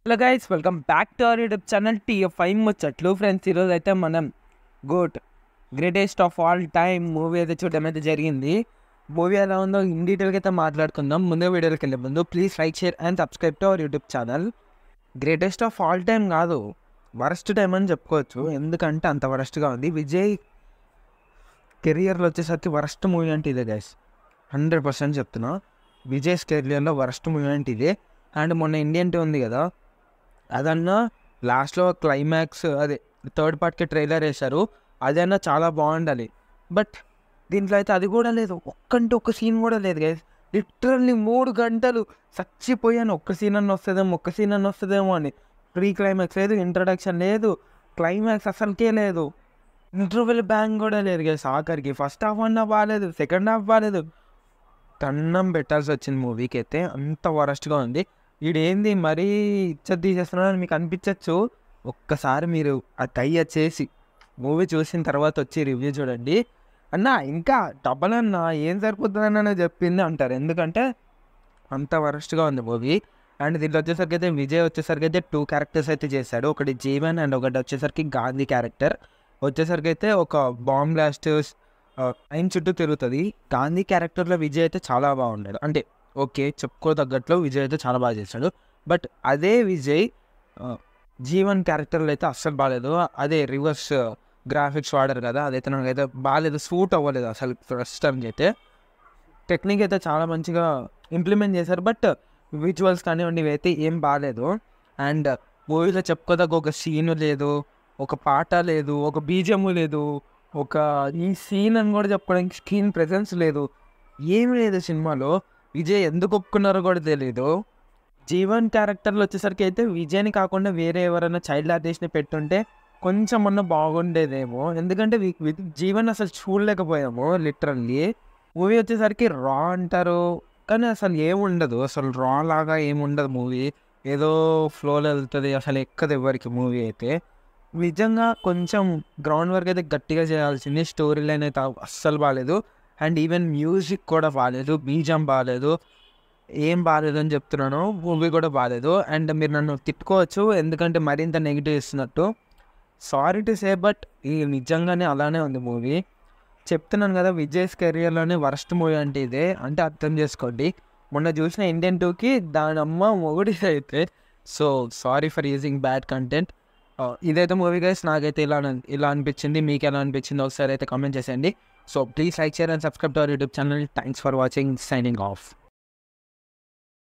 Hello guys, welcome back to our YouTube channel TF5 ముచ్చట్లు. Friends, ఈరోజు అయితే మనం GOAT greatest of all time movie అయితే చూడడం అయితే జరిగింది. మూవీ ఎలా ఉందో ఇన్ డీటెయిల్గా అయితే మాట్లాడుకుందాం. ముందు వీడియోకి వెళ్ళే ముందు please like, share and subscribe to our YouTube channel. Greatest of all time కాదు, వరస్ట్ టైం అని చెప్పుకోవచ్చు. ఎందుకంటే అంత వరస్ట్గా ఉంది. విజయ్ కెరియర్లో వచ్చేసరికి వరస్ట్ మూవీ అంటే ఇదే గైస్, 100% చెప్తున్నా. విజయ్స్ కెరియర్లో వరస్ట్ మూవీ అంటే ఇదే. అండ్ మొన్న ఇండియన్ 2 ఉంది కదా, అదన్నా లాస్ట్లో క్లైమాక్స్ అదే థర్డ్ పార్ట్కి ట్రైలర్ వేశారు, అదన్నా చాలా బాగుండాలి. బట్ దీంట్లో అయితే అది కూడా లేదు. ఒక్కంటే ఒక్క సీన్ కూడా లేదు గైస్. లిటరల్లీ 3 గంటలు చచ్చిపోయాను. ఒక్క సీన్ అన్న వస్తుందేమో అని. ప్రీ క్లైమాక్స్ లేదు, ఇంట్రడక్షన్ లేదు, క్లైమాక్స్ అసలుకే లేదు, ఇంటర్వెల్ బ్యాంగ్ కూడా లేదు గైస్. ఆఖరికి ఫస్ట్ హాఫ్ అన్నా బాగాలేదు, సెకండ్ హాఫ్ బాగాలేదు. కన్నం పెట్టాల్సి వచ్చింది మూవీకి అయితే, అంత వరస్ట్గా ఉంది. వీడేంది మరీ ఇచ్చ తీసేస్తున్నాడని మీకు అనిపించవచ్చు. ఒక్కసారి మీరు ఆ టై చేసి మూవీ చూసిన తర్వాత వచ్చి రివ్యూ చూడండి. అన్న ఇంకా డబల్ అన్న ఏం సరిపోతుందని చెప్పింది అంటారు, ఎందుకంటే అంత వరస్ట్గా ఉంది మూవీ. అండ్ దీంట్లో వచ్చేసరికి అయితే విజయ్ వచ్చేసరికి అయితే 2 క్యారెక్టర్స్ అయితే చేశాడు. ఒకటి జీవన్ అండ్ ఒకటి వచ్చేసరికి గాంధీ క్యారెక్టర్. వచ్చేసరికి అయితే ఒక బాంబ్ బ్లాస్టర్స్ టైం చుట్టూ తిరుగుతుంది. గాంధీ క్యారెక్టర్లో విజయ్ అయితే చాలా బాగుండాడు. అంటే ఓకే, చెప్పుకోదగ్గట్లో విజయ్ అయితే చాలా బాగా చేశాడు. బట్ అదే విజయ్ జీవన్ క్యారెక్టర్లో అయితే అస్సలు బాగాలేదు. అదే రివర్స్ గ్రాఫిక్స్ వాడారు కదా, అదైతే నాకైతే బాగాలేదు, సూట్ అవ్వలేదు అసలు. ఫస్ట్ టైంకి అయితే టెక్నిక్ అయితే చాలా మంచిగా ఇంప్లిమెంట్ చేశారు, బట్ విజువల్స్ కానివ్వండి ఇవైతే ఏం బాగాలేదు. అండ్ మూవీలో చెప్పుకోదగ్గ ఒక సీను లేదు, ఒక పాట లేదు, ఒక బీజము లేదు, ఒక ఈ సీన్ అని కూడా చెప్పుకోవడానికి స్క్రీన్ ప్రెజెన్స్ లేదు, ఏమి లేదు సినిమాలో. విజయ్ ఎందుకు ఒప్పుకున్నారో కూడా తెలియదు. జీవన్ క్యారెక్టర్లో వచ్చేసరికి అయితే విజయ్ని కాకుండా వేరే ఎవరైనా చైల్డ్ ఆర్టిస్ట్ని పెట్టుంటే కొంచెం అన్న బాగుండేదేమో. ఎందుకంటే జీవన్ అసలు చూడలేకపోయాము లిటరల్లీ. మూవీ వచ్చేసరికి రా అంటారు కానీ అసలు ఏముండదు, అసలు రా లాగా ఏముండదు మూవీ. ఏదో ఫ్లోలో వెళ్తుంది, అసలు ఎక్కదు ఎవరికి మూవీ అయితే. నిజంగా కొంచెం గ్రౌండ్ వర్క్ అయితే గట్టిగా చేయాల్సింది. స్టోరీ లైన్ అయితే అస్సలు బాగాలేదు. అండ్ ఈవెన్ మ్యూజిక్ కూడా బాగాలేదు, బీజం బాగాలేదు, ఏం బాగాలేదు అని చెప్తున్నాను. మూవీ కూడా బాగాలేదు. అండ్ మీరు నన్ను తిట్టుకోవచ్చు ఎందుకంటే మరింత నెగిటివ్ ఇస్తున్నట్టు. సారీ టు సే, బట్ ఈ నిజంగానే అలానే ఉంది మూవీ. చెప్తున్నాను కదా, విజయ్స్ కెరియర్లోనే వరస్ట్ మూవీ అంటే ఇదే అంటే అర్థం చేసుకోండి. మొన్న చూసిన ఇండియన్ 2కి దాని అమ్మ మొగుడి అయితే. So sorry for using bad content. ఇదైతే మూవీ గైస్ నాకైతే ఇలా అనిపించింది. మీకు ఎలా అనిపించిందో ఒకసారి అయితే కామెంట్ చేసేయండి. So please like, share and subscribe to our YouTube channel. Thanks for watching. Signing off.